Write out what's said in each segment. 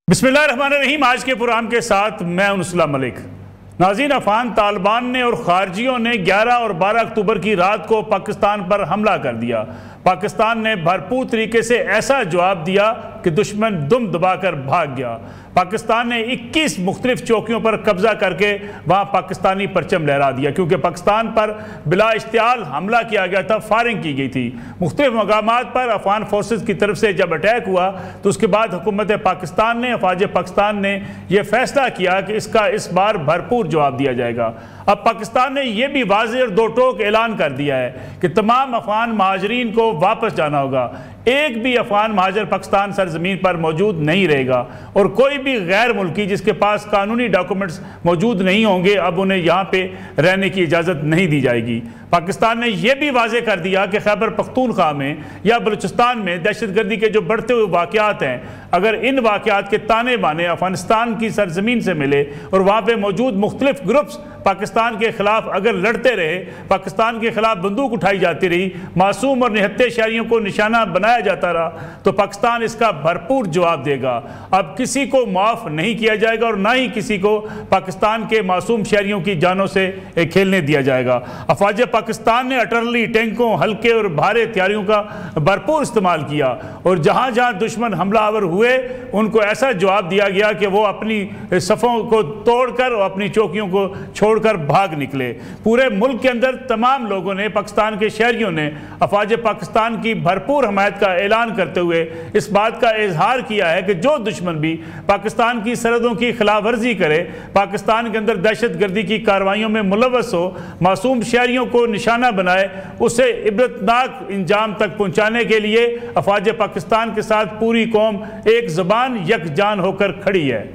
बिस्मिल्लाहिर्रहमानिर्रहीम। आज के प्रोग्राम के साथ मैं उनसला मलिक। नाज़रीन, अफगान तालिबान ने और खारजियों ने 11 और 12 अक्टूबर की रात को पाकिस्तान पर हमला कर दिया। पाकिस्तान ने भरपूर तरीके से ऐसा जवाब दिया कि दुश्मन दुम दबाकर भाग गया। पाकिस्तान ने 21 मुख्तलिफ चौकियों पर कब्जा करके वहाँ पाकिस्तानी परचम लहरा दिया, क्योंकि पाकिस्तान पर बिला इश्तियाल हमला किया गया था, फायरिंग की गई थी। मुख्तलिफ मकामात पर अफगान फोर्सेस की तरफ से जब अटैक हुआ तो उसके बाद हुकूमत पाकिस्तान ने, अफवाज पाकिस्तान ने यह फैसला किया कि इसका इस बार भरपूर जवाब दिया जाएगा। अब पाकिस्तान ने यह भी वाज़ेह और दो टोक ऐलान कर दिया है कि तमाम अफगान महाजरीन को वापस जाना होगा। एक भी अफगान महाजर पाकिस्तान सरजमीन पर मौजूद नहीं रहेगा और कोई भी गैर मुल्की जिसके पास कानूनी डॉक्यूमेंट्स मौजूद नहीं होंगे, अब उन्हें यहाँ पे रहने की इजाज़त नहीं दी जाएगी। पाकिस्तान ने यह भी वाज़ेह कर दिया कि खैबर पख्तूनख्वा में या बलूचिस्तान में दहशतगर्दी के जो बढ़ते हुए वाक़यात हैं, अगर इन वाक़यात के ताने बाने अफगानिस्तान की सरजमीन से मिले और वहाँ पर मौजूद मुख्तलिफ ग्रुप्स पाकिस्तान के खिलाफ अगर लड़ते रहे, पाकिस्तान के खिलाफ बंदूक उठाई जाती रही, मासूम और निहत्थे शहरियों को निशाना बनाया जाता रहा, तो पाकिस्तान इसका भरपूर जवाब देगा। अब किसी को माफ़ नहीं किया जाएगा और ना ही किसी को पाकिस्तान के मासूम शहरियों की जानों से खेलने दिया जाएगा। अफवाज पाकिस्तान ने अटरली टैंकों, हल्के और भारी हथियारों का भरपूर इस्तेमाल किया और जहाँ जहाँ दुश्मन हमलावर हुए उनको ऐसा जवाब दिया गया कि वो अपनी सफ़ों को तोड़कर और अपनी चौकियों को छोड़कर भाग निकले। पूरे मुल्क के अंदर तमाम लोगों ने, पाकिस्तान के शहरियों ने अफवाज पाकिस्तान की भरपूर हमायत का ऐलान करते हुए इस बात का इजहार किया है कि जो दुश्मन भी पाकिस्तान की सरहदों की खिलाफ वर्जी करे, पाकिस्तान के अंदर दहशतगर्दी की कार्रवाइयों में मुलव्वस हो, मासूम शहरियों को निशाना बनाए, उसे इबरतनाक इंजाम तक पहुंचाने के लिए अफवाज पाकिस्तान के साथ पूरी कौम एक ज़बान यकजान होकर खड़ी है।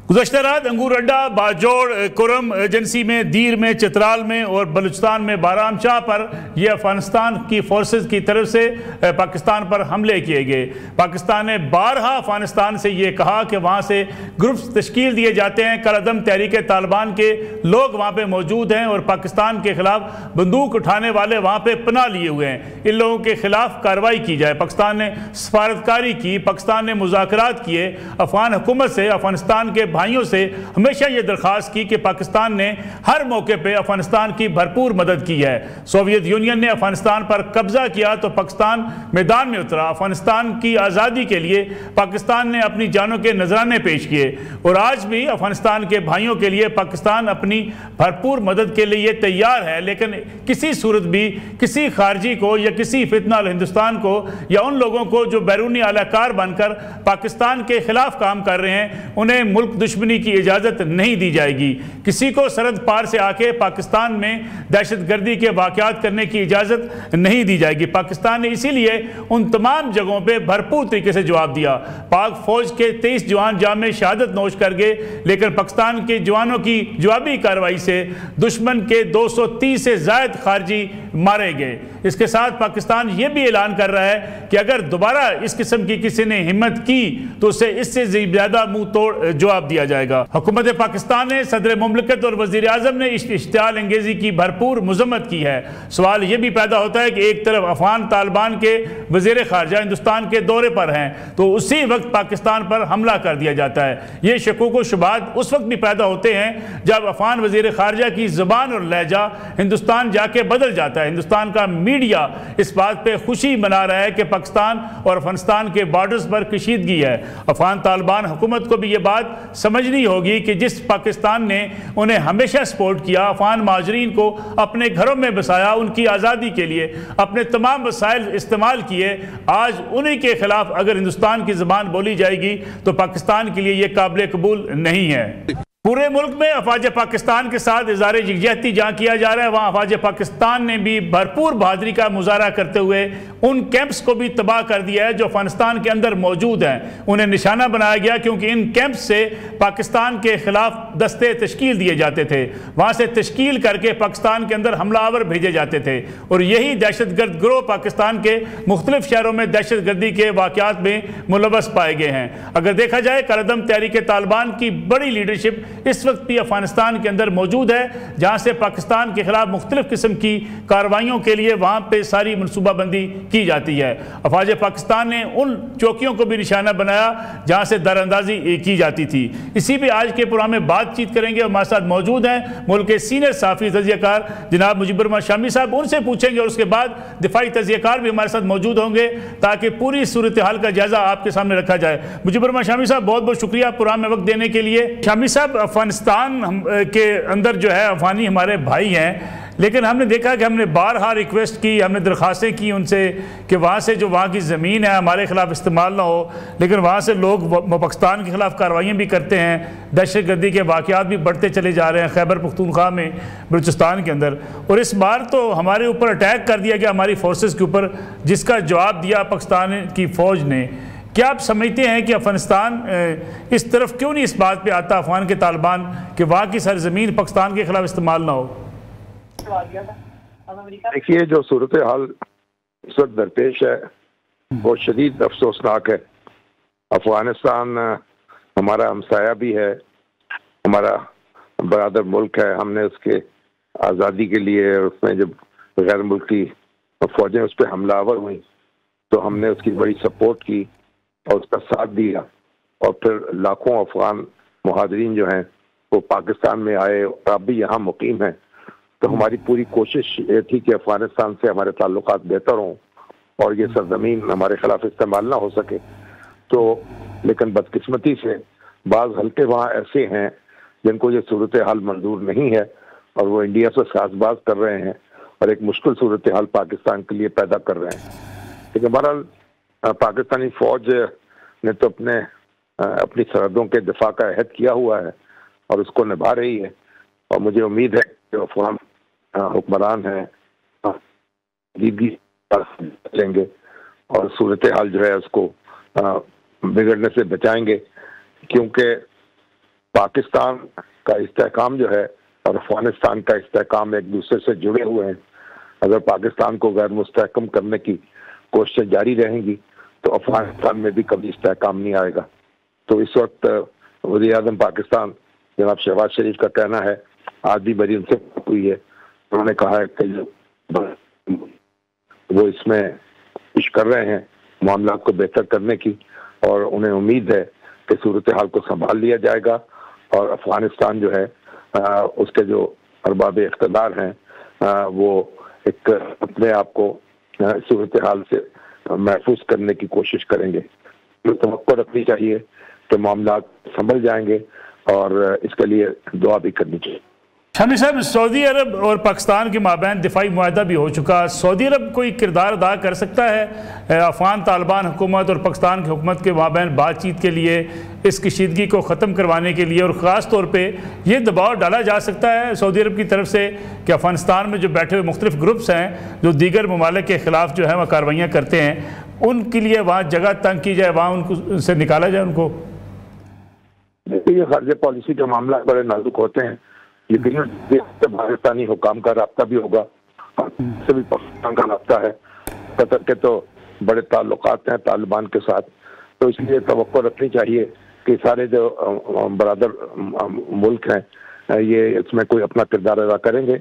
गुज़श्ता रात अंगूर अड्डा, बाजोड़, कुरम एजेंसी में, दीर में, चित्राल में और बलूचिस्तान में बारामशाह पर यह अफगानिस्तान की फोर्सेस की तरफ से पाकिस्तान पर हमले किए गए। पाकिस्तान ने बारहा अफगानिस्तान से ये कहा कि वहाँ से ग्रुप्स तश्कील दिए जाते हैं, कलअदम तहरीक तालिबान के लोग वहाँ पर मौजूद हैं और पाकिस्तान के खिलाफ बंदूक उठाने वाले वहाँ पर पनाह लिए हुए हैं, इन लोगों के खिलाफ कार्रवाई की जाए। पाकिस्तान ने सफारतकारी की, पाकिस्तान ने मुज़ाकरात किए, अफगान हुकूमत से, अफगानिस्तान के भाइयों से हमेशा यह दरख्वास्त की कि पाकिस्तान ने हर मौके पे अफगानिस्तान की भरपूर मदद की है। सोवियत यूनियन ने अफगानिस्तान पर कब्जा किया तो पाकिस्तान मैदान में उतरा। अफगानिस्तान की आज़ादी के लिए पाकिस्तान ने अपनी जानों के नजराने पेश किए और आज भी अफगानिस्तान के भाइयों के लिए पाकिस्तान अपनी भरपूर मदद के लिए तैयार है। लेकिन किसी सूरत भी किसी खारजी को या किसी फितना हिंदुस्तान को या उन लोगों को जो बैरूनी अलाकार बनकर पाकिस्तान के खिलाफ काम कर रहे हैं, उन्हें मुल्क दुश्मनी की इजाज़त नहीं दी जाएगी। किसी को सरहद पार से आके पाकिस्तान में दहशतगर्दी के वाक़यात करने की इजाज़त नहीं दी जाएगी। पाकिस्तान ने इसीलिए उन तमाम जगहों पे भरपूर तरीके से जवाब दिया। पाक फौज के 23 जवान जाम शहादत नोश कर गए, लेकिन पाकिस्तान के जवानों की जवाबी कार्रवाई से दुश्मन के 230 से ज़ायद खारजी मारे गए। इसके साथ पाकिस्तान ये भी ऐलान कर रहा है कि अगर दोबारा इस किस्म की किसी ने हिम्मत की तो उसे इससे ज़्यादा मुंह तोड़ जवाब दिया जाएगा। हुकूमत पाकिस्तान ने सदर मुमलिकत और वज़ीर आज़म ने इश्तियाल अंगेज़ी की भरपूर मज़म्मत की है। सवाल यह भी पैदा होता है कि एक तरफ अफगान तालिबान के वज़ीर ख़ारजा हिंदुस्तान के दौरे पर हैं तो उसी वक्त पाकिस्तान पर हमला कर दिया जाता है। ये शकूक व शुबात उस वक्त भी पैदा होते हैं जब अफगान वज़ीर ख़ारजा की ज़बान और लहजा हिंदुस्तान जाके बदल जाता है। हिंदुस्तान का मीडिया इस बात पर खुशी मना रहा है कि पाकिस्तान और अफगानिस्तान के बॉर्डर्स पर कशीदगी है। अफगान तालिबान हुकूमत को भी ये बात समझनी होगी कि जिस पाकिस्तान ने उन्हें हमेशा सपोर्ट किया, अफगान महाजरीन को अपने घरों में बसाया, उनकी आज़ादी के लिए अपने तमाम वसाइल इस्तेमाल किए, आज उन्हीं के खिलाफ अगर हिंदुस्तान की ज़बान बोली जाएगी तो पाकिस्तान के लिए ये काबिल कबूल नहीं है। पूरे मुल्क में अफवाज पाकिस्तान के साथ इज़हार यकजहती जहाँ किया जा रहा है, वहाँ अफवाज पाकिस्तान ने भी भरपूर बहादुरी का मुजाहरा करते हुए उन कैंप्स को भी तबाह कर दिया है जो अफगानिस्तान के अंदर मौजूद हैं। उन्हें निशाना बनाया गया क्योंकि इन कैंप्स से पाकिस्तान के खिलाफ दस्ते तश्कील दिए जाते थे, वहाँ से तश्कील करके पाकिस्तान के अंदर हमलावर भेजे जाते थे और यही दहशतगर्द गिरोह पाकिस्तान के मुख्तलिफ शहरों में दहशतगर्दी के वाक़यात में मुलव्वस पाए गए हैं। अगर देखा जाए, कलअदम तहरीक तालिबान की बड़ी लीडरशिप इस वक्त भी अफगानिस्तान के अंदर मौजूद है, जहाँ से पाकिस्तान के खिलाफ मुख्तलिफ किस्म की कार्रवाइयों के लिए वहाँ पर सारी मनसूबाबंदी की जाती है। अफवाज पाकिस्तान ने उन चौकियों को भी निशाना बनाया जहां से दरअंदाजी की जाती थी। इसी पे आज के प्रोग्राम में बातचीत करेंगे। हमारे साथ मौजूद हैं मुल्क के सीनियर सहाफ़ी तज़कियाकार जनाब मुजीबुर रहमान शामी साहब, उनसे पूछेंगे और उसके बाद दिफाई तज़कियाकार भी हमारे साथ मौजूद होंगे ताकि पूरी सूरत हाल का जायजा आपके सामने रखा जाए। मुजीबुर रहमान शामी साहब, बहुत बहुत शुक्रिया प्रोग्राम में वक्त देने के लिए। शामी साहब, अफगानिस्तान के अंदर जो है अफगानी हमारे भाई हैं, लेकिन हमने देखा कि हमने बारहा रिक्वेस्ट की, हमने दरख्वास्तें की उनसे कि वहाँ से जो वहाँ की ज़मीन है हमारे ख़िलाफ़ इस्तेमाल ना हो, लेकिन वहाँ से लोग पाकिस्तान के ख़िलाफ़ कार्रवाइयाँ भी करते हैं। दहशतगर्दी के वाक़यात भी बढ़ते चले जा रहे हैं खैबर पख्तूनख्वा में, बलूचिस्तान के अंदर। और इस बार तो हमारे ऊपर अटैक कर दिया गया हमारी फोर्सेस के ऊपर, जिसका जवाब दिया पाकिस्तान की फ़ौज ने। क्या आप समझते हैं कि अफगानिस्तान इस तरफ क्यों नहीं इस बात पर आता अफगान के तालिबान कि वहाँ की सरजमीन पाकिस्तान के ख़िलाफ़ इस्तेमाल ना हो? देखिए, जो सूरत हाल इस वक्त दरपेश है वो शदीद अफसोसनाक है। अफगानिस्तान हमारा हमसाया भी है, हमारा बरादर मुल्क है। हमने उसके आज़ादी के लिए, उसमें जब गैर मुल्की फौजें उस पर हमलावर हुई तो हमने उसकी बड़ी सपोर्ट की और उसका साथ दिया, और फिर लाखों अफगान मुहाजिरीन जो हैं वो पाकिस्तान में आए और अब भी यहाँ मुकीम हैं। तो हमारी पूरी कोशिश ये थी कि अफगानिस्तान से हमारे ताल्लुकात बेहतर हों और ये सरजमीन हमारे खिलाफ इस्तेमाल ना हो सके। तो लेकिन बदकिस्मती से बाज़ हल्के वहाँ ऐसे हैं जिनको ये सूरत हाल मंजूर नहीं है और वो इंडिया से साजबाज कर रहे हैं और एक मुश्किल सूरत हाल पाकिस्तान के लिए पैदा कर रहे हैं। लेकिन बहरहाल पाकिस्तानी फ़ौज ने तो अपनी सरहदों के दिफा का अहद किया हुआ है और उसको निभा रही है, और मुझे उम्मीद है कि अफगान हुक्मरान हैं लेंगे और सूरत हाल जो है उसको बिगड़ने से बचाएंगे, क्योंकि पाकिस्तान का इस्तेहकाम जो है और अफगानिस्तान का इस्तेहकाम एक दूसरे से जुड़े हुए हैं। अगर पाकिस्तान को गैर मुस्तहकम करने की कोशिशें जारी रहेंगी तो अफगानिस्तान में भी कभी इस्तेहकाम नहीं आएगा। तो इस वक्त वज़ीर-ए-आज़म पाकिस्तान जनाब शहबाज शरीफ का कहना है, आज भी मेरी उनसे बात हुई है, उन्होंने कहा है कि वो इसमें कोशिश कर रहे हैं मामला को बेहतर करने की, और उन्हें उम्मीद है कि सूरत हाल को संभाल लिया जाएगा और अफगानिस्तान जो है उसके जो अरबाब इख्तिदार हैं वो एक अपने आप को सूरत हाल से महफूज करने की कोशिश करेंगे। तो तवक्को रखनी चाहिए कि मामला संभल जाएंगे और इसके लिए दुआ भी करनी चाहिए। शामी साहब, सऊदी अरब और पाकिस्तान के माबैन दिफाई मुआहदा भी हो चुका, सऊदी अरब कोई किरदार अदा कर सकता है अफगान तालिबान हुकूमत और पाकिस्तान की हुकूमत के माबैन बातचीत के लिए, इस कशीदगी को ख़त्म करवाने के लिए, और ख़ास तौर पे ये दबाव डाला जा सकता है सऊदी अरब की तरफ से कि अफगानिस्तान में जो बैठे हुए मुख्तलिफ ग्रुप्स हैं जो दीगर ममालिक के ख़िलाफ़ जो है वह कार्रवाइयाँ करते हैं, उनके लिए वहाँ जगह तंग की जाए, वहाँ उनसे निकाला जाए उनको? देखिए, खारजा पॉलिसी के मामला बड़े नाजुक होते हैं, लेकिन पाकिस्तानी हुकाम का राब्ता भी होगा, से भी पाकिस्तान का राब्ता है। कतर के तो बड़े ताल्लुकात हैं तालिबान के साथ, तो इसलिए तवक्को रखनी चाहिए कि सारे जो बरादर मुल्क हैं ये इसमें कोई अपना किरदार अदा करेंगे।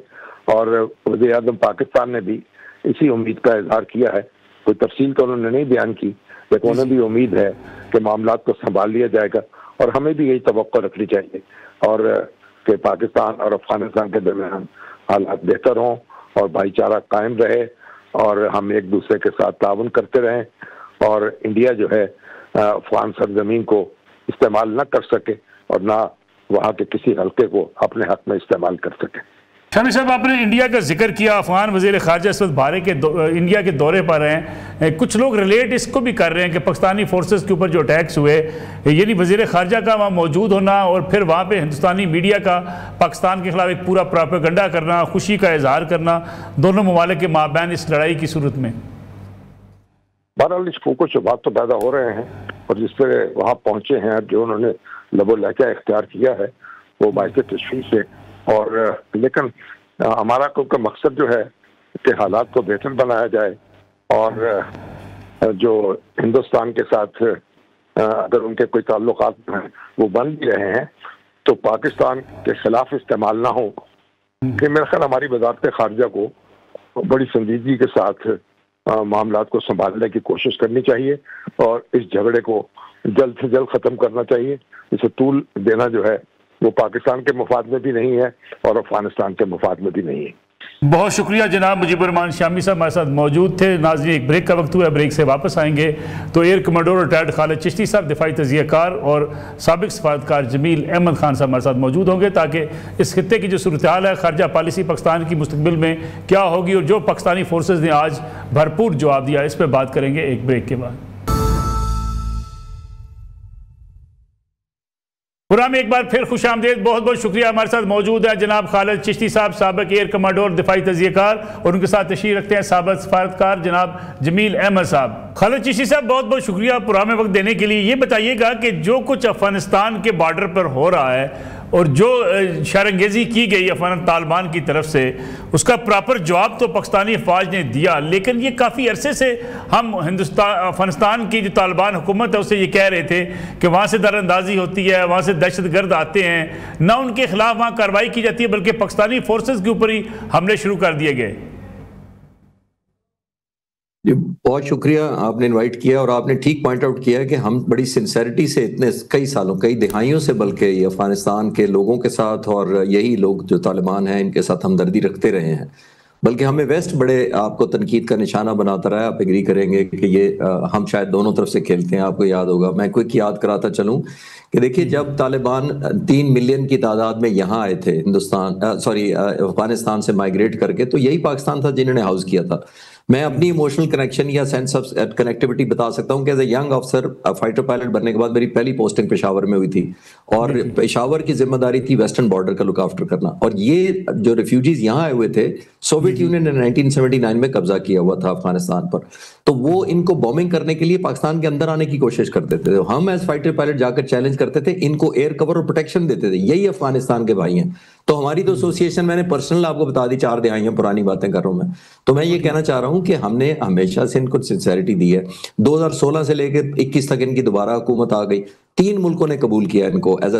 और वज़ीर-ए-आज़म पाकिस्तान ने भी इसी उम्मीद का इजहार किया है। कोई तफसील तो उन्होंने नहीं बयान की, लेकिन उन्हें भी उम्मीद है कि मामला को संभाल लिया जाएगा, और हमें भी यही तवक्को रखनी चाहिए और कि पाकिस्तान और अफगानिस्तान के दरमियान हालात बेहतर हों और भाईचारा कायम रहे और हम एक दूसरे के साथ ताउन करते रहें और इंडिया जो है अफगान सरजमीन को इस्तेमाल न कर सके और ना वहाँ के किसी हल्के को अपने हक में इस्तेमाल कर सके। शामी साहब, आपने इंडिया का जिक्र किया, अफगान वज़ीर ख़ारजा इस वक्त भारत के इंडिया के दौरे पर हैं। कुछ लोग रिलेट इसको भी कर रहे हैं कि पाकिस्तानी फोर्सेस के ऊपर जो अटैक्स हुए, यानी वज़ीर ख़ारजा का वहाँ मौजूद होना और फिर वहाँ पे हिंदुस्तानी मीडिया का पाकिस्तान के ख़िलाफ़ एक पूरा प्रोपेगेंडा करना, खुशी का इजहार करना, दोनों ममालिक के माबैन इस लड़ाई की सूरत में बहरहाल इस फूको शुबात तो पैदा हो रहे हैं, और जिस पर वहाँ पहुँचे हैं जो उन्होंने लबो लहजा इख्तियार किया है वो बाइस तशवीश है। और लेकिन हमारा क्योंकि मकसद जो है कि हालात को बेहतर बनाया जाए, और जो हिंदुस्तान के साथ अगर उनके कोई ताल्लुकात हैं वो बन भी रहे हैं तो पाकिस्तान के खिलाफ इस्तेमाल ना हो, कि मेरा ख्याल हमारी वज़ारत ख़ारजा को बड़ी संजीदगी के साथ मामलात को संभालने की कोशिश करनी चाहिए और इस झगड़े को जल्द से जल्द खत्म करना चाहिए। इसे तूल देना जो है वो पाकिस्तान के मुफाद में भी नहीं है और अफगानिस्तान के मुफाद में भी नहीं है। बहुत शुक्रिया जनाब मुजीबुर रहमान शामी साहब हमारे साथ मौजूद थे। नाज़रीन, एक ब्रेक का वक्त हुआ, ब्रेक से वापस आएंगे तो air commander retired Khalid Chishti साहब, दिफाई तजियाकार और साबिक सफारतकार जमील अहमद खान साहब हमारे साथ मौजूद होंगे ताकि इस खित्ते की जो सूरत हाल है, खारजा पॉलिसी पाकिस्तान की मुस्तकबिल में क्या होगी और जो पाकिस्तानी फोर्सेज ने आज भरपूर जवाब दिया, इस पर बात करेंगे एक ब्रेक के बाद। प्रोग्राम एक बार फिर खुश आमदेद, बहुत बहुत शुक्रिया। हमारे साथ मौजूद है जनाब खालिद चिश्ती साहब, साबिक एयर कमांडर दिफाई तजियाकार, और उनके साथ तशरीफ रखते हैं साबिक सफारतकार जनाब जमील अहमद साहब। खालिद चिश्ती साहब, बहुत बहुत शुक्रिया प्रोग्राम में वक्त देने के लिए। ये बताइएगा कि जो कुछ अफगानिस्तान के बॉर्डर पर हो रहा है और जो शरंगेजी की गई अफगान तालिबान की तरफ से, उसका प्रॉपर जवाब तो पाकिस्तानी अफवाज ने दिया, लेकिन ये काफ़ी अरसे से हम अफगानिस्तान की जो तालिबान हुकूमत है उससे ये कह रहे थे कि वहाँ से दरअंदाजी होती है, वहाँ से दहशतगर्द आते हैं, ना उनके खिलाफ वहाँ कार्रवाई की जाती है बल्कि पाकिस्तानी फोर्सेस के ऊपर ही हमले शुरू कर दिए गए। जी, बहुत शुक्रिया, आपने इनवाइट किया और आपने ठीक पॉइंट आउट किया है कि हम बड़ी सिंसेरिटी से इतने कई सालों, कई दिहाइयों से बल्कि ये अफगानिस्तान के लोगों के साथ और यही लोग जो तालिबान हैं इनके साथ हमदर्दी रखते रहे हैं। बल्कि हमें वेस्ट बड़े आपको तनकीद का निशाना बनाता रहा है। आप एग्री करेंगे कि ये हम शायद दोनों तरफ से खेलते हैं। आपको याद होगा, मैं क्विक याद कराता चलूं कि देखिए, जब तालिबान 3 मिलियन की तादाद में यहाँ आए थे अफगानिस्तान से माइग्रेट करके, तो यही पाकिस्तान था जिन्होंने हाउस किया था। मैं अपनी इमोशनल कनेक्शन या सेंस ऑफ कनेक्टिविटी बता सकता हूँ कि as a young officer fighter pilot बनने के बाद मेरी पहली पोस्टिंग पेशावर में हुई थी और पेशावर की जिम्मेदारी थी वेस्टर्न बॉर्डर का लुक आफ्टर करना। और ये जो रिफ्यूजीज यहाँ आए हुए थे, सोवियत यूनियन ने 1979 में कब्जा किया हुआ था अफगानिस्तान पर, तो वो इनको बॉम्बिंग करने के लिए पाकिस्तान के अंदर आने की कोशिश करते थे। हम एज फाइटर पायलट जाकर चैलेंज करते थे, इनको एयर कवर और प्रोटेक्शन देते थे। यही अफगानिस्तान के भाई हैं। तो हमारी तो एसोसिएशन, मैंने पर्सनल आपको बता दी, 4 दिहाइयां पुरानी बातें कर रहा हूं मैं, तो मैं ये कहना चाह रहा हूं कि हमने हमेशा से इनको सिंसेरिटी दी है। 2016 से लेकर 21 तक इनकी दोबारा हुकूमत आ गई। 3 मुल्कों ने कबूल किया इनको एज अ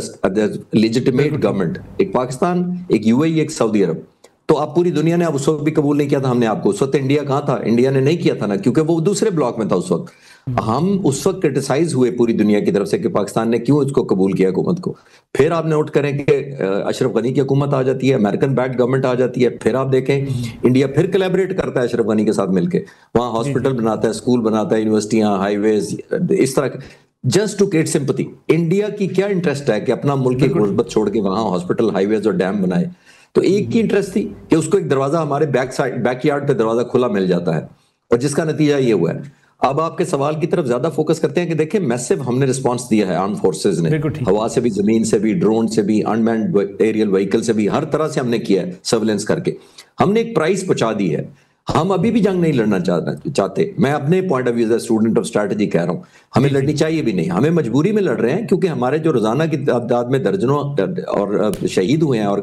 लेजिटिमेट गवर्नमेंट, एक पाकिस्तान, एक यूएई, एक सऊदी अरब। तो आप पूरी दुनिया ने अब उस वक्त भी कबूल नहीं किया था हमने आपको। उस वक्त इंडिया कहाँ था? इंडिया ने नहीं किया था ना, क्योंकि वो दूसरे ब्लॉक में था उस वक्त। हम उस वक्त क्रिटिसाइज हुए पूरी दुनिया की तरफ से कि पाकिस्तान ने क्यों इसको कबूल किया हुकूमत को। फिर आप नोट करें कि अशरफ गनी की हुकूमत आ जाती है, अमेरिकन बैक्ड गवर्नमेंट आ जाती है। फिर आप देखें इंडिया फिर कोलैबोरेट करता है अशरफ गनी के साथ मिलकर, वहाँ हॉस्पिटल बनाता है, स्कूल बनाता है, यूनिवर्सिटियां, हाईवेज, इस तरह just to get sympathy. India की क्या इंटरेस्ट है कि अपना मुल्क की गुर्बत छोड़ के वहां हॉस्पिटल, हाईवेज और डैम बनाए? तो एक की इंटरेस्ट थी कि उसको एक दरवाजा हमारे बैकयार्ड पे दरवाजा खुला मिल जाता है, और जिसका नतीजा ये हुआ है। अब आपके सवाल की तरफ ज्यादा फोकस करते हैं कि देखिए, मैसिव हमने रिस्पांस दिया है आर्म फोर्सेस ने, हवा से भी, जमीन से भी, ड्रोन से भी, अनमैन्ड एरियल व्हीकल से भी, हर तरह से हमने किया है सर्विलेंस करके। हमने एक प्राइस पहुंचा दी है। हम अभी भी जंग नहीं लड़ना चाहते। मैं अपने point of view as student of strategy कह रहा हूं, हमें लड़नी चाहिए भी नहीं, हमें मजबूरी में लड़ रहे हैं, क्योंकि हमारे जो रोजाना की तादाद में दर्जनों और शहीद हुए हैं और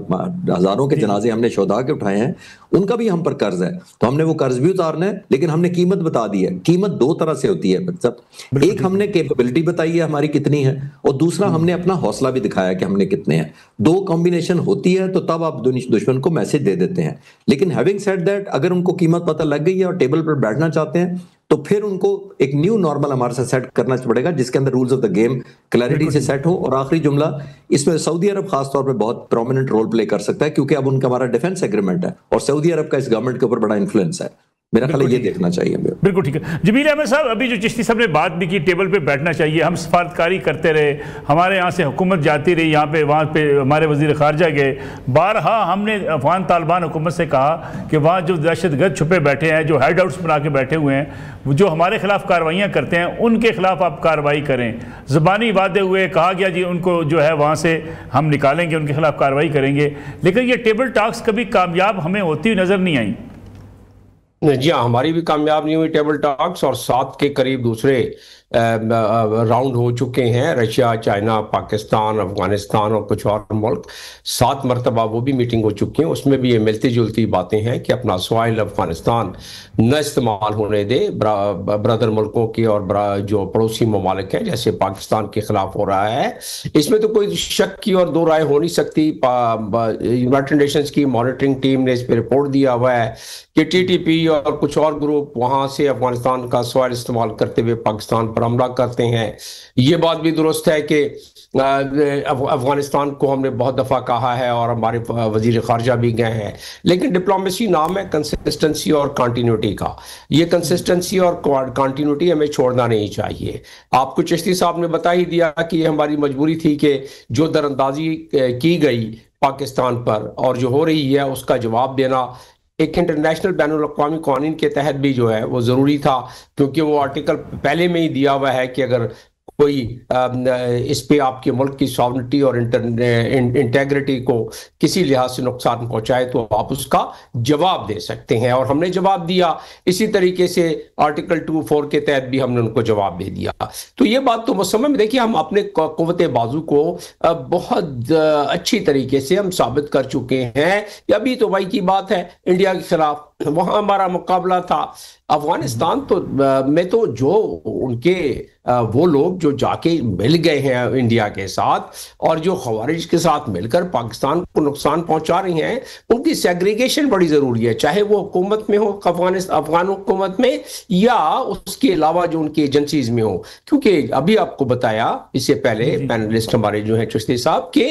हजारों के जनाजे हमने शोधा के उठाए हैं, उनका भी हम पर कर्ज है। तो हमने वो कर्ज भी उतारना है, लेकिन हमने कीमत बता दी है। कीमत 2 तरह से होती है सब, एक हमने कैपेबिलिटी बताई है हमारी कितनी है, और दूसरा हमने अपना हौसला भी दिखाया कि हमने कितने हैं। 2 कॉम्बिनेशन होती है तो तब आप दुश्मन को मैसेज दे देते हैं। लेकिन हैविंग सेड दैट, अगर उनको कीमत पता लग गई है और टेबल पर बैठना चाहते हैं, तो फिर उनको एक न्यू नॉर्मल हमारे साथ सेट करना पड़ेगा, जिसके अंदर rules of the game clarity से सेट हो। और आखिरी जुमला, इसमें सऊदी अरब खास तौर पे बहुत प्रोमिनेंट रोल प्ले कर सकता है, क्योंकि अब उनका हमारा डिफेंस एग्रीमेंट है और सऊदी अरब का इस गवर्नमेंट के ऊपर बड़ा इन्फ्लुएंस है। मेरा ख्याल ये देखना चाहिए। बिल्कुल ठीक है। जमील अहमद साहब, अभी जो चिश्ती साहब ने बात भी की, टेबल पे बैठना चाहिए, हम सफारतकारी करते रहे, हमारे यहाँ से हुकूमत जाती रही, यहाँ पे वहाँ पे हमारे वजीर खारजा गए, बारहा हमने अफगान तालिबान हुकूमत से कहा कि वहाँ जो दहशतगर्द छुपे बैठे हैं, जो हाइड आउट्स बना के बैठे हुए हैं, जो हमारे खिलाफ कार्रवाइयाँ करते हैं, उनके खिलाफ आप कार्रवाई करें। ज़बानी वादे हुए, कहा गया जी उनको जो है वहाँ से हम निकालेंगे, उनके खिलाफ कार्रवाई करेंगे, लेकिन ये टेबल टॉक्स कभी कामयाब हमें होती हुई नज़र नहीं आई। जी हाँ, हमारी भी कामयाब नहीं हुई टेबल टॉक्स, और 7 के करीब दूसरे राउंड हो चुके हैं, रशिया, चाइना, पाकिस्तान, अफगानिस्तान और कुछ और मुल्क, 7 मरतबा वो भी मीटिंग हो चुकी है। उसमें भी ये मिलती जुलती बातें हैं कि अपना सॉइल अफगानिस्तान न इस्तेमाल होने दे ब्रदर मुल्कों की, और जो पड़ोसी ममालिक हैं जैसे पाकिस्तान के खिलाफ हो रहा है। इसमें तो कोई शक की और दो राय हो नहीं सकती। यूनाइटेड नेशंस की मॉनिटरिंग टीम ने इस पर रिपोर्ट दिया हुआ है कि टीटीपी और कुछ और ग्रुप वहां से अफगानिस्तान का सॉइल इस्तेमाल करते हुए पाकिस्तान पर हमला करते हैं। ये बात भी दुरुस्त है कि अफगानिस्तान को हमने बहुत दफा कहा है और हमारे वजीर खारजा भी गए हैं, लेकिन डिप्लोमेसी नाम है कंसिस्टेंसी और कंटिन्यूटी का। ये कंसिस्टेंसी और कंटिन्यूटी हमें छोड़ना नहीं चाहिए। आपको चिश्ती साहब ने बता ही दिया कि ये हमारी मजबूरी थी कि जो दरअंदाजी की गई पाकिस्तान पर और जो हो रही है उसका जवाब देना एक इंटरनेशनल बैनुल अक़वामी कानून के तहत भी जो है वो ज़रूरी था, क्योंकि वो आर्टिकल पहले में ही दिया हुआ है कि अगर कोई इस पे आपके मुल्क की सॉवरेनिटी और इंटेग्रिटी को किसी लिहाज से नुकसान पहुंचाए तो आप उसका जवाब दे सकते हैं, और हमने जवाब दिया। इसी तरीके से आर्टिकल 2(4) के तहत भी हमने उनको जवाब दे दिया। तो ये बात तो समय में देखिए हम अपने कुव्वत बाजू को बहुत अच्छी तरीके से हम साबित कर चुके हैं। अभी तो भाई की बात है इंडिया के खिलाफ, वहां हमारा मुकाबला था। अफगानिस्तान तो में तो जो उनके वो लोग जो जाके मिल गए हैं इंडिया के साथ और जो खवारिज के साथ मिलकर पाकिस्तान को नुकसान पहुंचा रही हैं, उनकी सेग्रीगेशन बड़ी जरूरी है, चाहे वो हुकूमत में हो, अफगान हुकूमत में, या उसके अलावा जो उनकी एजेंसीज में हो। क्योंकि अभी आपको बताया इससे पहले पैनलिस्ट हमारे जो है चिश्ती साहब के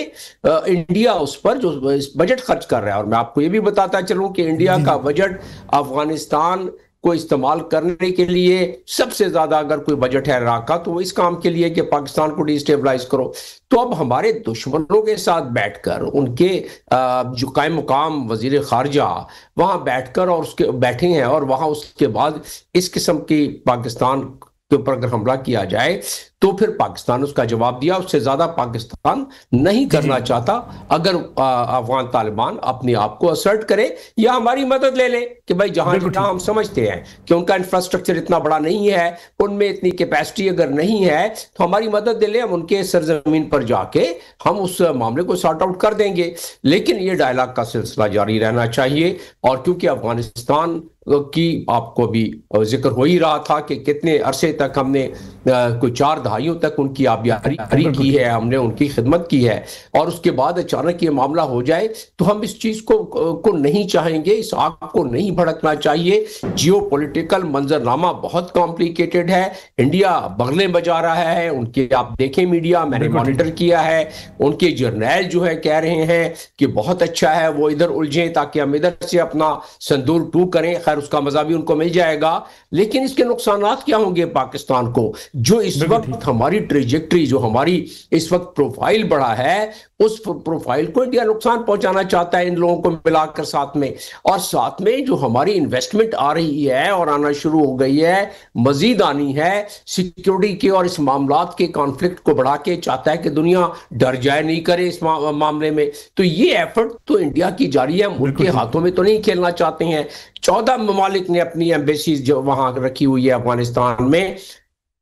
इंडिया उस पर जो बजट खर्च कर रहा है, और मैं आपको ये भी बताता चलूं कि इंडिया का बजट अफगानिस्तान को इस्तेमाल करने के लिए सबसे ज्यादा अगर कोई बजट है इराक का तो वो इस काम के लिए कि पाकिस्तान को डिस्टेबलाइज करो। तो अब हमारे दुश्मनों के साथ बैठकर उनके जो कायम मुकाम वजीर खारजा वहां बैठकर और उसके बैठे हैं, और वहां उसके बाद इस किस्म की पाकिस्तान के ऊपर अगर हमला किया जाए तो फिर पाकिस्तान उसका जवाब दिया। उससे ज्यादा पाकिस्तान नहीं करना चाहता। अगर अफगान तालिबान अपने आप को असर्ट करे या हमारी मदद ले ले कि भाई जहां जहां हम समझते हैं कि उनका इंफ्रास्ट्रक्चर इतना बड़ा नहीं है, उनमें इतनी कैपेसिटी अगर नहीं है तो हमारी मदद ले ले, हम उनके सरजमीन पर जाके हम उस मामले को सॉर्ट आउट कर देंगे। लेकिन ये डायलॉग का सिलसिला जारी रहना चाहिए। और क्योंकि अफगानिस्तान की आपको भी जिक्र हो ही रहा था कि कितने अरसे तक हमने कोई 4 दहाइयों तक उनकी आबियारी की है, हमने उनकी खिदमत की है, और उसके बाद अचानक ये मामला हो जाए तो हम इस चीज को नहीं चाहेंगे, इस आग को नहीं भड़कना चाहिए। जियोपॉलिटिकल मंजरनामा बहुत कॉम्प्लिकेटेड है। इंडिया बगले बजा रहा है उनके, आप देखें मीडिया, मैंने मॉनिटर किया है, उनके जर्नैल जो है कह रहे हैं कि बहुत अच्छा है वो इधर उलझे ताकि हम इधर से अपना संदूर टू करें। खैर उसका मजा भी उनको मिल जाएगा, लेकिन इसके नुकसानात क्या होंगे पाकिस्तान को? जो इस वक्त हमारी ट्रेजेक्ट्री, जो हमारी इस वक्त प्रोफाइल बढ़ा है, उस प्रोफाइल को इंडिया नुकसान पहुंचाना चाहता है इन लोगों को मिलाकर साथ में। और साथ में जो हमारी इन्वेस्टमेंट आ रही है और आना शुरू हो गई है, मजीद आनी है, सिक्योरिटी के और इस मामलात के कॉन्फ्लिक्ट को बढ़ा के चाहता है कि दुनिया डर जाए, नहीं करे इस मामले में। तो ये एफर्ट तो इंडिया की जारी है, उनके हाथों में तो नहीं खेलना चाहते हैं। 14 ममालिक ने अपनी एम्बेसीज जो वहां रखी हुई है अफगानिस्तान में,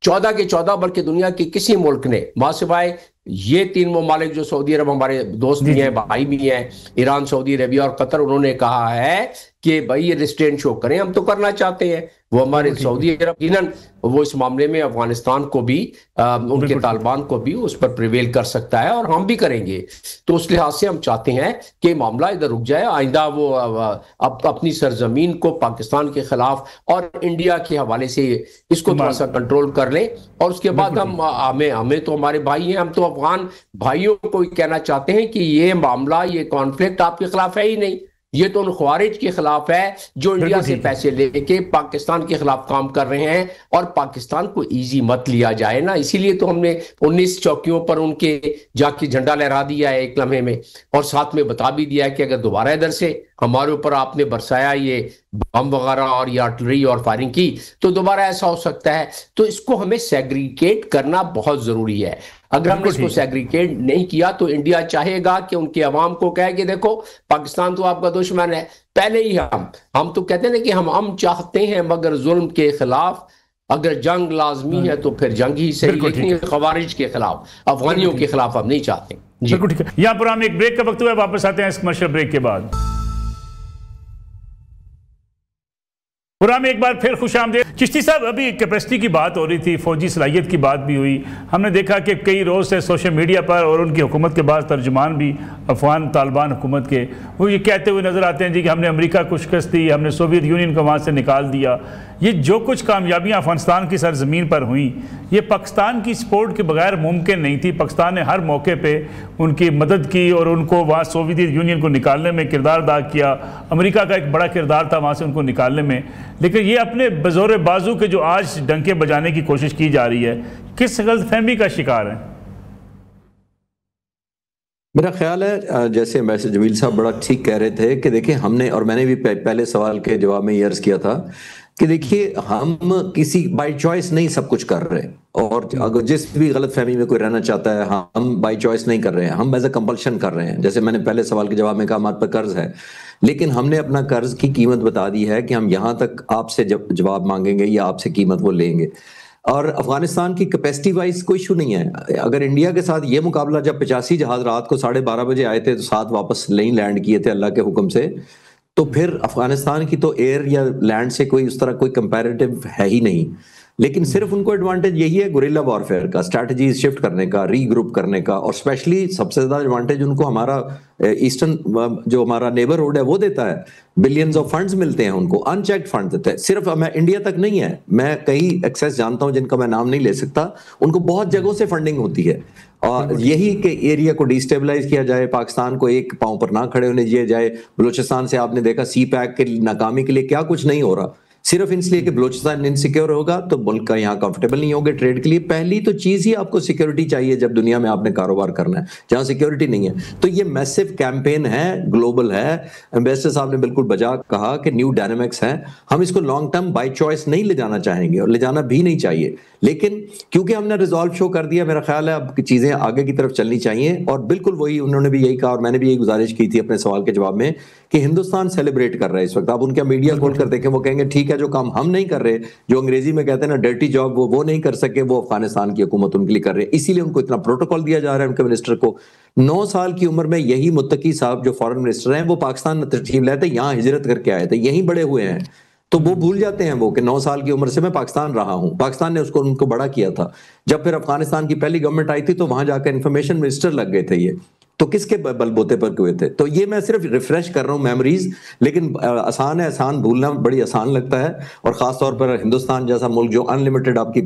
14 के 14, बल्कि दुनिया के किसी मुल्क ने मां सिवाय ये 3 ममालिक जो सऊदी अरब हमारे दोस्त भी हैं, भाई भी हैं, ईरान, सऊदी अरेबिया और कतर, उन्होंने कहा है कि भाई ये रिस्ट्रेंट शो करें, हम तो करना चाहते हैं। वो हमारे सऊदी अरब यकीनन वो इस मामले में अफगानिस्तान को भी उनके तालिबान को भी उस पर प्रिवेल कर सकता है, और हम भी करेंगे। तो उस लिहाज से हम चाहते हैं कि मामला इधर रुक जाए, आइंदा वो अपनी सरजमीन को पाकिस्तान के खिलाफ और इंडिया के हवाले से इसको थोड़ा सा कंट्रोल कर ले, और उसके बाद हमें तो हमारे भाई हैं, हम तो अफगान भाइयों को कहना चाहते हैं कि ये मामला, ये कॉन्फ्लिक्ट आपके खिलाफ है ही नहीं, ये तो उन ख्वारिज के खिलाफ है जो इंडिया से पैसे लेके पाकिस्तान के खिलाफ काम कर रहे हैं। और पाकिस्तान को इजी मत लिया जाए ना, इसीलिए तो हमने 19 चौकियों पर उनके जाके झंडा लहरा दिया है एक लम्हे में, और साथ में बता भी दिया है कि अगर दोबारा इधर से हमारे ऊपर आपने बरसाया ये बम वगैरह और ये आर्टिलरी और फायरिंग की तो दोबारा ऐसा हो सकता है। तो इसको हमें सेग्रीगेट करना बहुत जरूरी है। अगर हमने इसको सेग्रीगेट नहीं किया तो इंडिया चाहेगा कि उनके अवाम को कहे कि देखो पाकिस्तान तो आपका दुश्मन है। पहले ही हम तो कहते हैं ना कि हम चाहते हैं मगर जुल्म के खिलाफ अगर जंग लाजमी है तो फिर जंग ही सही, लेकिन खवारिज के खिलाफ, अफगानियों के खिलाफ हम नहीं चाहते। बिल्कुल ठीक है। यहाँ पर हम एक ब्रेक का वक्त हुआ है, वापस आते हैं इस कमर्शियल ब्रेक के बाद। प्रोग्राम में एक बार फिर खुश आमदीद। चिश्ती साहब, अभी कैपेसिटी की बात हो रही थी, फौजी सलाहियत की बात भी हुई। हमने देखा कि कई रोज़ से सोशल मीडिया पर और उनकी हुकूमत के बाद तर्जुमान भी अफगान तालिबान हुकूमत के वो ये कहते हुए नज़र आते हैं जी कि हमने अमेरिका को शिकस्त दी, हमने सोवियत यूनियन को वहाँ से निकाल दिया। ये जो कुछ कामयाबियाँ अफगानिस्तान की सरजमीन पर हुई, ये पाकिस्तान की सपोर्ट के बगैर मुमकिन नहीं थी। पाकिस्तान ने हर मौके पर उनकी मदद की और उनको वहाँ सोवियत यूनियन को निकालने में किरदार अदा किया। अमेरिका का एक बड़ा किरदार था वहाँ से उनको निकालने में। लेकिन ये अपने बज़ोर बाजू के जो आज डंके बजाने की कोशिश की जा रही है, किस गलतफहमी का शिकार है? मेरा ख्याल है जैसे एम्बेसडर जमील साहब बड़ा ठीक कह रहे थे कि देखिए हमने, और मैंने भी पहले सवाल के जवाब में ये अर्ज किया था कि देखिए हम किसी बाय चॉइस नहीं सब कुछ कर रहे, और अगर जिस भी गलतफहमी में कोई रहना चाहता है, हम बाय चॉइस नहीं कर रहे हैं, हम एज अ कंपल्शन कर रहे हैं। जैसे मैंने पहले सवाल के जवाब में कहा हमारे पर कर्ज है, लेकिन हमने अपना कर्ज की कीमत बता दी है कि हम यहाँ तक आपसे जवाब मांगेंगे या आपसे कीमत वो लेंगे। और अफगानिस्तान की कैपेसिटी वाइज कोई इशू नहीं है। अगर इंडिया के साथ ये मुकाबला, जब 85 जहाज रात को 12:30 बजे आए थे तो 7 वापस नहीं लैंड किए थे अल्लाह के हुक्म से, तो फिर अफगानिस्तान की तो एयर या लैंड से कोई उस तरह कोई कंपैरेटिव है ही नहीं। लेकिन सिर्फ उनको एडवांटेज यही है गुरिल्ला वॉरफेयर का, स्ट्रैटेजी शिफ्ट करने का, रीग्रुप करने का, और स्पेशली सबसे ज्यादा एडवांटेज उनको हमारा ईस्टर्न जो हमारा नेबरहुड है वो देता है। बिलियंस ऑफ फंड्स मिलते हैं उनको, अनचेक्ड फंड देते हैं। सिर्फ मैं इंडिया तक नहीं है, मैं कई एक्सेस जानता हूं जिनका मैं नाम नहीं ले सकता, उनको बहुत जगहों से फंडिंग होती है। और यही के एरिया को डिस्टेबलाइज किया जाए, पाकिस्तान को एक पांव पर ना खड़े होने दिया जाए। बलूचिस्तान से आपने देखा सी पैक के नाकामी के लिए क्या कुछ नहीं हो रहा, सिर्फ इसलिए कि बलूचिस्तान इनसिक्योर होगा तो मुल्क का यहाँ कंफर्टेबल नहीं होगा ट्रेड के लिए। पहली तो चीज ही आपको सिक्योरिटी चाहिए जब दुनिया में आपने कारोबार करना है, जहां सिक्योरिटी नहीं है। तो ये मैसिव कैंपेन है, ग्लोबल है। एम्बेसडर साहब ने बिल्कुल बजा कहा कि न्यू डायनामिक्स है, हम इसको लॉन्ग टर्म बाय चॉइस नहीं ले जाना चाहेंगे और ले जाना भी नहीं चाहिए। लेकिन क्योंकि हमने रिजॉल्व शो कर दिया, मेरा ख्याल है अब चीजें आगे की तरफ चलनी चाहिए। और बिल्कुल वही उन्होंने भी यही कहा और मैंने भी यही गुजारिश की थी अपने सवाल के जवाब में कि हिंदुस्तान सेलिब्रेट कर रहा है इस वक्त। आप उनका मीडिया खोल कर देखें, वो कहेंगे ठीक है जो काम हम नहीं कर रहे, जो अंग्रेजी में कहते हैं ना डर्टी जॉब, वो नहीं कर सके, वो अफगानिस्तान की हुकूमत उनके लिए कर रहे हैं। इसीलिए उनको इतना प्रोटोकॉल दिया जा रहा है उनके मिनिस्टर को। 9 साल की उम्र में यही मुत्तकी साहब जो फॉरेन मिनिस्टर हैं वो पाकिस्तान में तशरीफ लाए थे, यहाँ हिजरत करके आए थे, यहीं बड़े हुए हैं। तो वो भूल जाते हैं वो कि 9 साल की उम्र से मैं पाकिस्तान रहा हूं, पाकिस्तान ने उसको उनको बड़ा किया था। जब फिर अफगानिस्तान की पहली गवर्नमेंट आई थी तो वहां जाकर इंफॉर्मेशन मिनिस्टर लग गए थे ये, तो किसके बलबूते पर हुए थे? तो ये मैं सिर्फ रिफ्रेश कर रहा हूँ मेमोरीज। लेकिन आसान है, आसान भूलना बड़ी आसान लगता है, और खासतौर पर हिंदुस्तान जैसा मुल्क जो अनलिमिटेड आपकी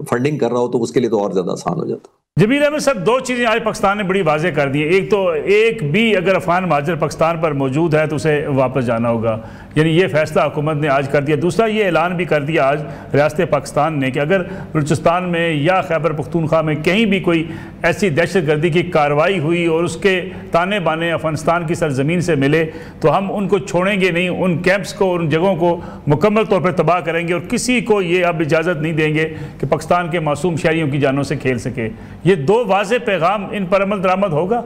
फंडिंग कर रहा हो तो उसके लिए तो और ज्यादा आसान हो जाता है। जमील अहमद साहब, 2 चीज़ें आज पाकिस्तान ने बड़ी वाज़ेह कर दी है। एक तो एक भी अगर अफगान महाजर पाकिस्तान पर मौजूद है तो उसे वापस जाना होगा, यानी ये फैसला हुकूमत ने आज कर दिया। दूसरा ये ऐलान भी कर दिया आज रियासत पाकिस्तान ने कि अगर बलूचिस्तान में या खैबर पख्तूनख्वा में कहीं भी कोई ऐसी दहशत गर्दी की कार्रवाई हुई और उसके ताने बाने अफगानिस्तान की सरजमीन से मिले तो हम उनको छोड़ेंगे नहीं, उन कैंप्स को, उन जगहों को मुकम्मल तौर पर तबाह करेंगे और किसी को ये अब इजाज़त नहीं देंगे कि पाकिस्तान के मासूम शहरियों की जानों से खेल सके। ये 2 वाज़ेह पैगाम, इन पर अमल दरामद होगा?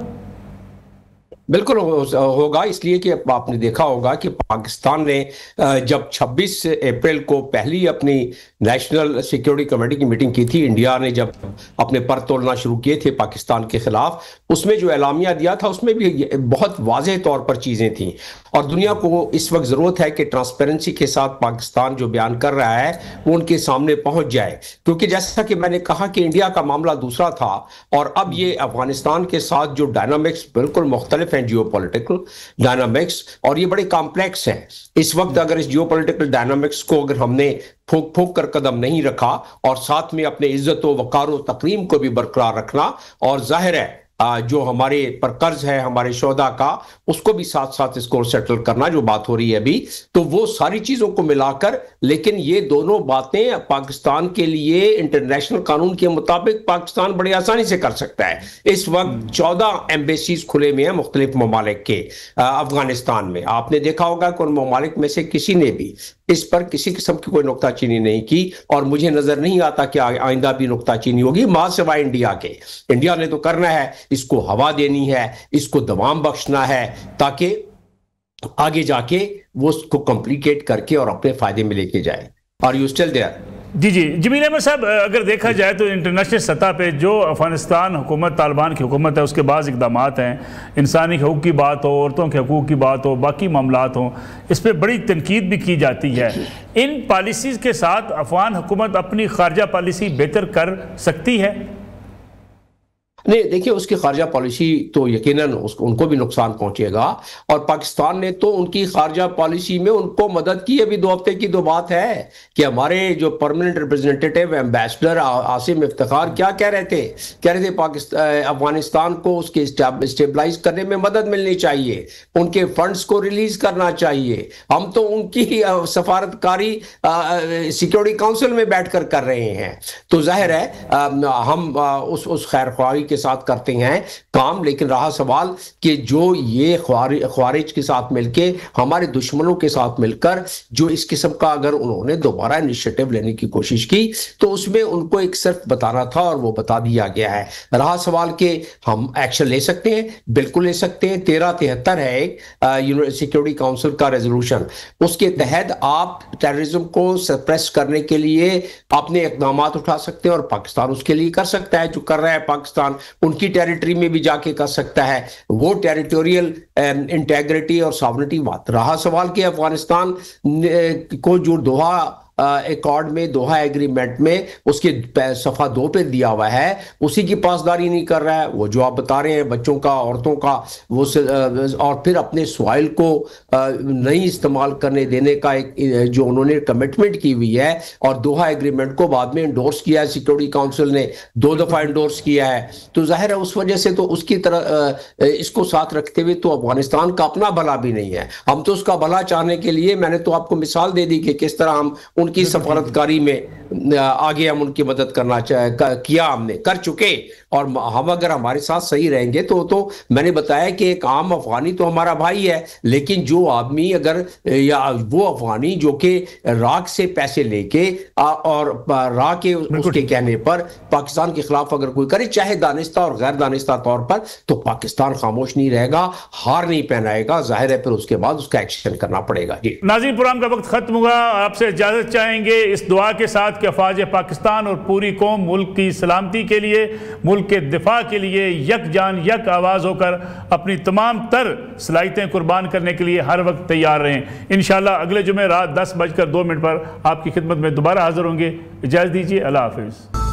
बिल्कुल होगा, इसलिए कि आपने देखा होगा कि पाकिस्तान ने जब 26 अप्रैल को पहली अपनी नेशनल सिक्योरिटी कमेटी की मीटिंग की थी, इंडिया ने जब अपने पर तोड़ना शुरू किए थे पाकिस्तान के खिलाफ, उसमें जो एलामिया दिया था उसमें भी बहुत वाज़ेह तौर पर चीज़ें थीं। और दुनिया को इस वक्त ज़रूरत है कि ट्रांसपेरेंसी के साथ पाकिस्तान जो बयान कर रहा है वो उनके सामने पहुंच जाए, क्योंकि जैसा कि मैंने कहा कि इंडिया का मामला दूसरा था और अब ये अफगानिस्तान के साथ जो डायनामिक्स बिल्कुल मुख्तलिफ हैं, जियोपॉलिटिकल डायनामिक्स, और ये बड़े कॉम्प्लेक्स हैं इस वक्त। अगर इस जियोपॉलिटिकल डायनामिक्स को अगर हमने फूंक फूंक कर कदम नहीं रखा और साथ में अपने इज्जत व वकार व तकरीम को भी बरकरार रखना, और जाहिर है जो हमारे पर कर्ज है हमारे शोधा का, उसको भी साथ साथ इसको सेटल करना जो बात हो रही है अभी, तो वो सारी चीजों को मिलाकर, लेकिन ये दोनों बातें पाकिस्तान के लिए इंटरनेशनल कानून के मुताबिक पाकिस्तान बड़ी आसानी से कर सकता है। इस वक्त 14 एम्बेसीज खुले में हैं मुख्तलिफ ममालिक के अफगानिस्तान में। आपने देखा होगा कि उन ममालिक में से किसी ने भी इस पर किसी किस्म की कोई नुक्ताचीनी नहीं की, और मुझे नजर नहीं आता कि आइंदा भी नुक्ताचीनी होगी, मां सिवाय इंडिया के। इंडिया ने तो करना है, इसको हवा देनी है, इसको दवाम बख्शना है, ताकि आगे जाके वो उसको कॉम्प्लिकेट करके और अपने फायदे में लेके जाए। Are you still there? जी जी जमील अहमद साहब, अगर देखा जाए तो इंटरनेशनल सतह पे जो अफगानिस्तान हुकूमत, तालिबान की हुकूमत है, उसके बाद इकदाम हैं, इंसानी हकूक़ की बात हो, औरतों के हकूक़ की बात हो, बाकी मामलात हों, इस पर बड़ी तनकीद भी की जाती है। इन पॉलिसीज़ के साथ अफगान हुकूमत अपनी खारजा पॉलिसी बेहतर कर सकती है? नहीं, देखिए, उसकी खारजा पॉलिसी तो यकीनन उनको भी नुकसान पहुंचेगा, और पाकिस्तान ने तो उनकी खारजा पॉलिसी में उनको मदद की। अभी 2 हफ्ते की तो बात है कि हमारे जो permanent representative ambassador Asim Iftikhar क्या कह रहे थे पाकिस्तान, अफगानिस्तान को उसके स्टेबलाइज करने में मदद मिलनी चाहिए, उनके फंड्स को रिलीज करना चाहिए। हम तो उनकी सफारतकारी सिक्योरिटी काउंसिल में बैठकर कर रहे हैं, तो जाहिर है हम उस खैरख्वाही के साथ करते हैं काम। लेकिन रहा सवाल कि जो ये ख्वारिज के साथ मिलके, हमारे दुश्मनों के साथ मिलकर जो इस किस्म का अगर उन्होंने दोबारा इनिशिएटिव लेने की कोशिश की, तो उसमें उनको एक सिर्फ बताना था और वो बता दिया गया है। रहा सवाल कि हम एक्शन ले सकते हैं, बिल्कुल ले सकते हैं। 1373 है एक सिक्योरिटी काउंसिल का रेजोल्यूशन, उसके तहत आप टेररिज्म को सप्रेस करने के लिए अपने इकदाम उठा सकते हैं, और पाकिस्तान उसके लिए कर सकता है, जो कर रहा है पाकिस्तान। उनकी टेरिटरी में भी जाके कर सकता है, वो टेरिटोरियल इंटेग्रिटी और सॉवरेनिटी बात। रहा सवाल कि अफगानिस्तान को जो दोहा एकॉर्ड में, दोहा एग्रीमेंट में उसके सफा 2 पे दिया हुआ है, उसी की पासदारी नहीं कर रहा है। वो जो आप बता रहे हैं बच्चों का, औरतों का, वो और फिर अपने सॉइल को नहीं इस्तेमाल करने देने का एक जो उन्होंने कमिटमेंट की हुई है, और दोहा एग्रीमेंट को बाद में इंडोर्स किया है सिक्योरिटी काउंसिल ने, 2 दफा इंडोर्स किया है। तो जाहिर है उस वजह से तो उसकी तरह इसको साथ रखते हुए तो अफगानिस्तान का अपना भला भी नहीं है। हम तो उसका भला चाहने के लिए, मैंने तो आपको मिसाल दे दी कि किस तरह हम उनकी सफारतकारी में आगे हम उनकी मदद करना किया, हमने कर चुके, और हम अगर हमारे साथ सही रहेंगे तो मैंने बताया कि एक आम अफगानी तो हमारा भाई है, लेकिन जो आदमी अगर, या वो अफगानी जो कि राख से पैसे लेके और राख के उसके कहने पर पाकिस्तान के खिलाफ अगर कोई करे, चाहे दानिस्ता और गैर दानिस्ता तौर पर, तो पाकिस्तान खामोश नहीं रहेगा, हार नहीं पहनाएगा। जाहिर है फिर उसके बाद उसका एक्शन करना पड़ेगा। जी नाज़रीन, प्रोग्राम का वक्त खत्म हुआ, आपसे इजाजत चाहेंगे इस दुआ के साथ कि अफवाज पाकिस्तान और पूरी कौम मुल्क की सलामती के लिए, मुल्क के दिफा के लिए यक जान यक आवाज़ होकर अपनी तमाम तर सलाहियतें कुर्बान करने के लिए हर वक्त तैयार रहें। इंशाअल्लाह अगले जुमे रात 10:02 पर आपकी खिदमत में दोबारा हाजिर होंगे। इजाज़त दीजिए, अल्लाह हाफिज़।